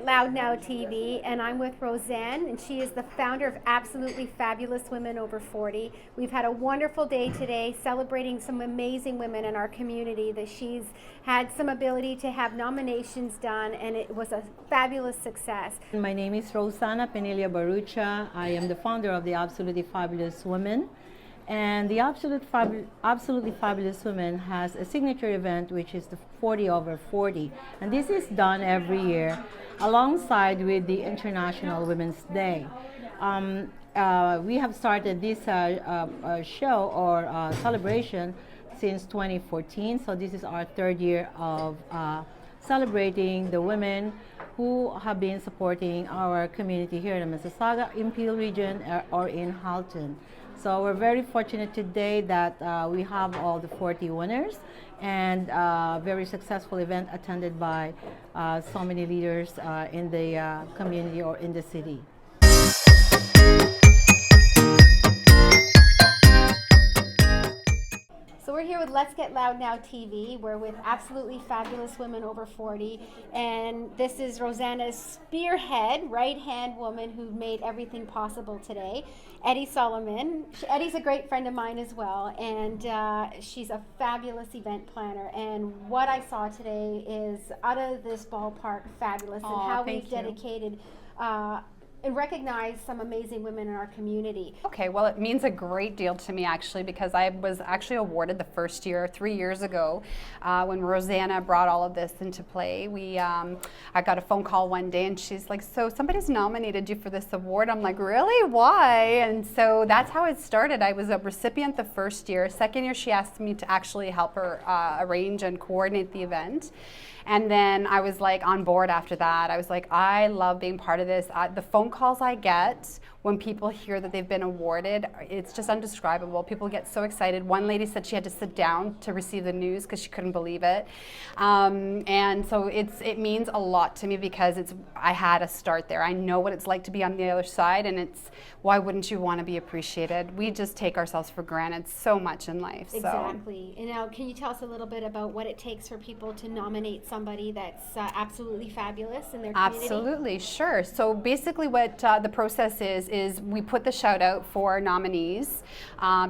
Get Loud Now TV, and I'm with Roseanne, and she is the founder of Absolutely Fabulous Women Over 40. We've had a wonderful day today celebrating some amazing women in our community that she's had some ability to have nominations done, and it was a fabulous success. My name is Rosana Penilla Barucha. I am the founder of the Absolutely Fabulous Women. And the Absolutely Fabulous Women has a signature event, which is the 40 over 40. And this is done every year alongside with the International Women's Day. We have started this show or celebration since 2014. So this is our third year of celebrating the women who have been supporting our community here in the Mississauga, in Peel region, or in Halton. So we're very fortunate today that we have all the 40 winners and very successful event attended by so many leaders in the community or in the city. So we're here with Let's Get Loud Now TV. We're with Absolutely Fabulous Women Over 40, and this is Rosanna's spearhead, right-hand woman who made everything possible today, Eddie Solomon. Eddie's a great friend of mine as well, and she's a fabulous event planner. And what I saw today is out of this ballpark fabulous, and how we've dedicated and recognize some amazing women in our community. Okay, well, it means a great deal to me actually, because I was actually awarded the first year 3 years ago when Rosanna brought all of this into play. I got a phone call one day and she's like, so somebody's nominated you for this award. I'm like, really? Why? And so that's how it started. I was a recipient the first year. Second year she asked me to actually help her arrange and coordinate the event. And then I was like on board after that. I was like, I love being part of this. The phone calls I get when people hear that they've been awarded, it's just indescribable. People get so excited. One lady said she had to sit down to receive the news because she couldn't believe it. And so it means a lot to me because I had a start there. I know what it's like to be on the other side, and why wouldn't you want to be appreciated? We just take ourselves for granted so much in life. Exactly. And now, can you tell us a little bit about what it takes for people to nominate somebody that's absolutely fabulous in their community? Absolutely, sure. So basically what the process is we put the shout out for nominees.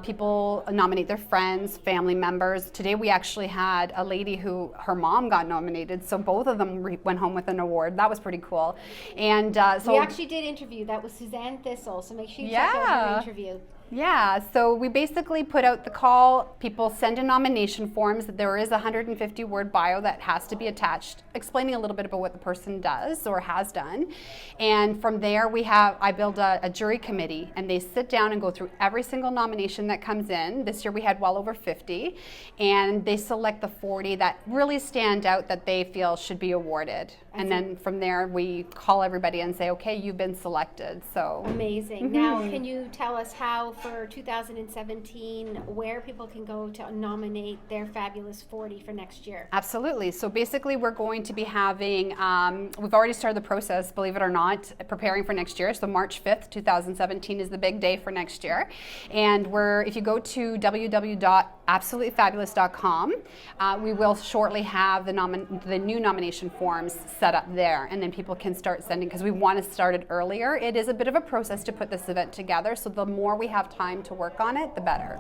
People nominate their friends, family members. Today we actually had a lady who her mom got nominated, so both of them went home with an award. That was pretty cool. And so we actually did interview. That was Suzanne Thistle, so make sure you check out her interview. Yeah, so we basically put out the call. People send in nomination forms. There is a 150-word bio that has to be attached, explaining a little bit about what the person does or has done. And from there, I build a jury committee, and they sit down and go through every single nomination that comes in. This year we had well over 50, and they select the 40 that really stand out that they feel should be awarded. And then from there, we call everybody and say, okay, you've been selected. So amazing. Now, can you tell us how for 2017, where people can go to nominate their fabulous 40 for next year? Absolutely. So basically, we're going to be having, we've already started the process, believe it or not, preparing for next year. So March 5th, 2017 is the big day for next year. And if you go to www.absolutelyfabulous.com, we will shortly have the new nomination forms set up there, and then people can start sending, because we want to start it earlier. It is a bit of a process to put this event together, so the more we have time to work on it, the better.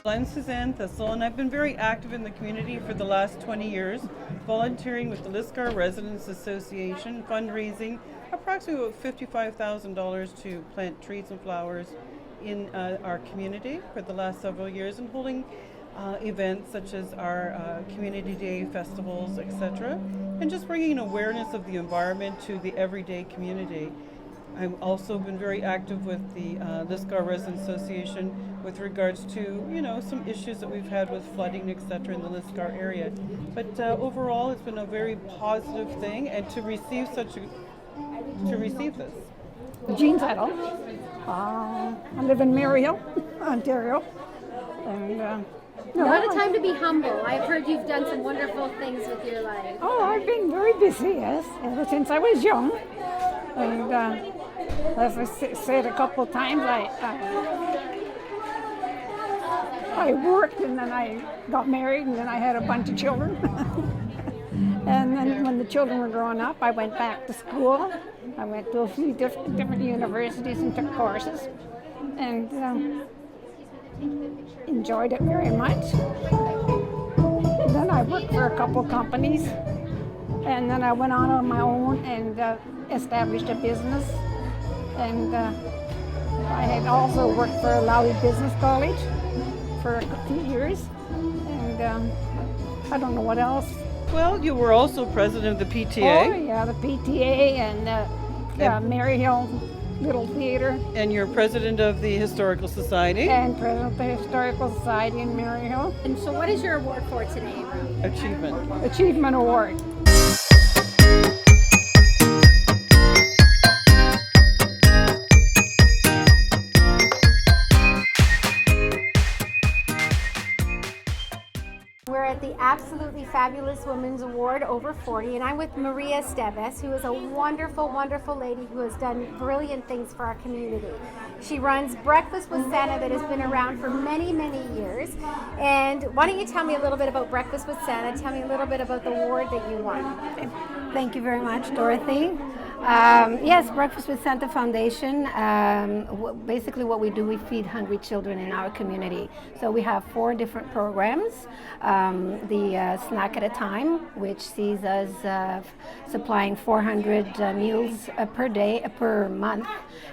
I'm Suzanne Thistle, and I've been very active in the community for the last 20 years, volunteering with the Lisgar Residents Association, fundraising approximately about $55,000 to plant trees and flowers in our community for the last several years, and holding events such as our Community Day festivals, etc., and just bringing awareness of the environment to the everyday community. I've also been very active with the Lisgar Residents Association with regards to, some issues that we've had with flooding, etc., in the Lisgar area. But overall, it's been a very positive thing, and to receive this. Jean Tuttle. I live in Maryhill, Ontario, and Not a time to be humble. I've heard you've done some wonderful things with your life. Oh, I've been very busy, yes, ever since I was young. And as I said a couple of times, I worked and then I got married and then I had a bunch of children. And then when the children were growing up, I went back to school. I went to a few different universities and took courses. And enjoyed it very much. Then I worked for a couple companies, and then I went on my own and established a business. And I had also worked for Lowry Business College for a few years, and I don't know what else. Well, you were also president of the Oh PTA, yeah, the PTA and Maryhill Little Theater. and you're president of the Historical Society. And president of the Historical Society in Maryhill. And so, what is your award for today, Ron? Achievement. Achievement Award. We're at the Absolutely Fabulous Women's Award over 40, and I'm with Maria Esteves, who is a wonderful, wonderful lady who has done brilliant things for our community. She runs Breakfast with Santa that has been around for many, many years. And why don't you tell me a little bit about Breakfast with Santa? Tell me a little bit about the award that you won. Thank you very much, Dorothy. Yes, Breakfast with Santa Foundation. Basically what we do, we feed hungry children in our community. So we have 4 different programs. The Snack at a Time, which sees us supplying 400 meals per day, per month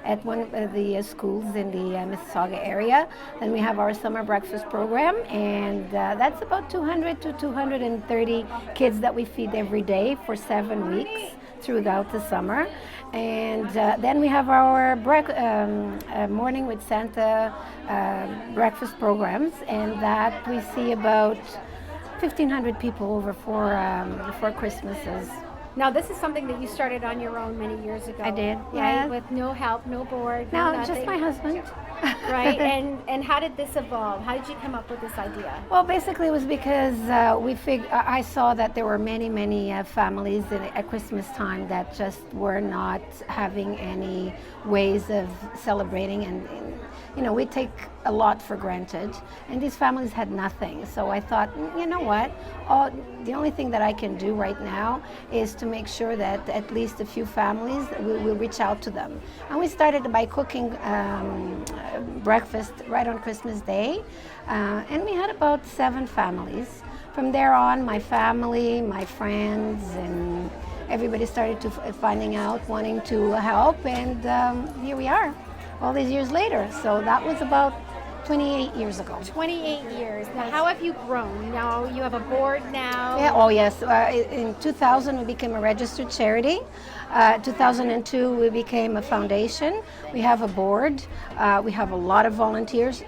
at one of the schools in the Mississauga area. Then we have our summer breakfast program, and that's about 200 to 230 kids that we feed every day for 7 weeks throughout the summer. And then we have our Morning with Santa breakfast programs, and that we see about 1,500 people over for Christmases. Now, this is something that you started on your own many years ago. I did, right? yes. With no help, no board, No, nothing. just my husband. Right? And how did this evolve? How did you come up with this idea? Well, basically, it was because I saw that there were many families at Christmas time that just were not having any ways of celebrating, and we take a lot for granted, and these families had nothing. So I thought, you know what? The only thing that I can do right now is to make sure that at least a few families will reach out to them. And we started by cooking breakfast right on Christmas Day, and we had about 7 families. From there on, my family, my friends, and everybody started to finding out, wanting to help, and here we are, all these years later. So that was about 28 years ago. 28 years. Now, how have you grown? Now, you have a board now. Yeah, oh yes. In 2000, we became a registered charity. 2002, we became a foundation. We have a board. We have a lot of volunteers.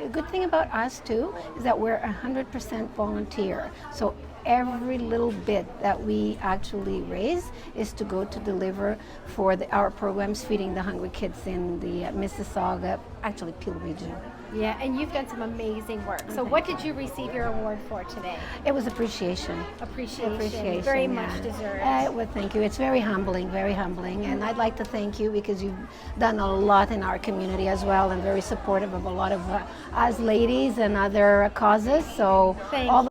The good thing about us, too, is that we're 100% volunteer. So every little bit that we actually raise is to go to deliver for our programs feeding the hungry kids in the Mississauga, actually Peel region. Yeah, and you've done some amazing work. So what did you receive your award for today? It was appreciation. Appreciation. Very much deserved. Well, thank you. It's very humbling, and I'd like to thank you because you've done a lot in our community as well, and very supportive of a lot of us ladies and other causes. So Thank all